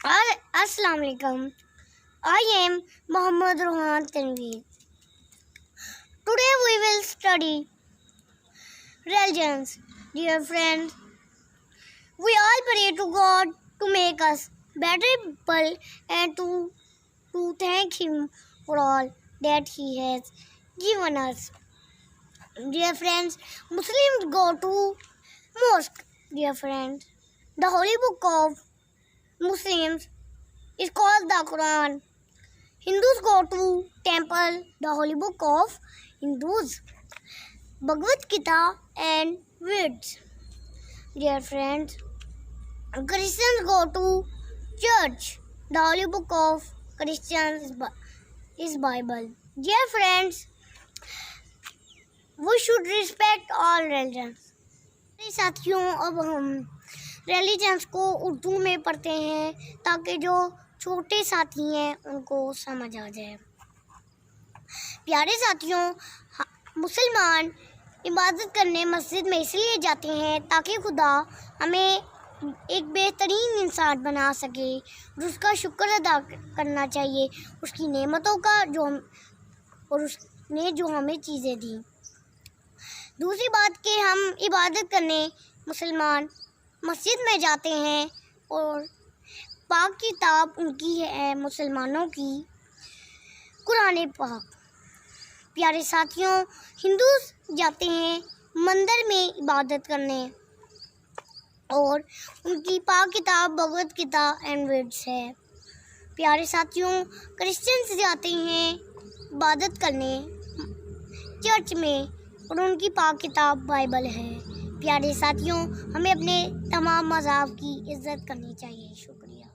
Assalamu alaikum. I am Muhammad Rohan Tanveer. Today we will study religions. Dear friends, we all pray to God to make us better people and to thank Him for all that He has given us. Dear friends, Muslims go to mosque. Dear friends, the holy book of Muslims is called the Quran. Hindus go to temple, the holy book of Hindus, Bhagavad Gita and Veds. Dear friends, Christians go to church, the holy book of Christians is Bible. Dear friends, we should respect all religions. मेरे साथियों, अब हम religions को उर्दू में पढ़ते हैं ताकि जो छोटे साथी हैं उनको समझ आ जाए। प्यारे साथियों, मुसलमान इबादत करने मस्जिद में इसलिए जाते हैं ताकि खुदा हमें एक बेहतरीन इंसान बना सके और उसका शुक्र अदा करना चाहिए, उसकी नेमतों का और उसने जो हमें चीज़ें दी। दूसरी बात कि हम इबादत करने मुसलमान मस्जिद में जाते हैं और पाक किताब उनकी है मुसलमानों की कुरान पाक। प्यारे साथियों, हिंदू जाते हैं मंदिर में इबादत करने और उनकी पाक किताब भगवद गीता एंड वेद्स है। प्यारे साथियों, क्रिश्चियंस जाते हैं इबादत करने चर्च में और उनकी पाक किताब बाइबल है। प्यारे साथियों, हमें अपने तमाम मज़हब की इज़्ज़त करनी चाहिए। शुक्रिया।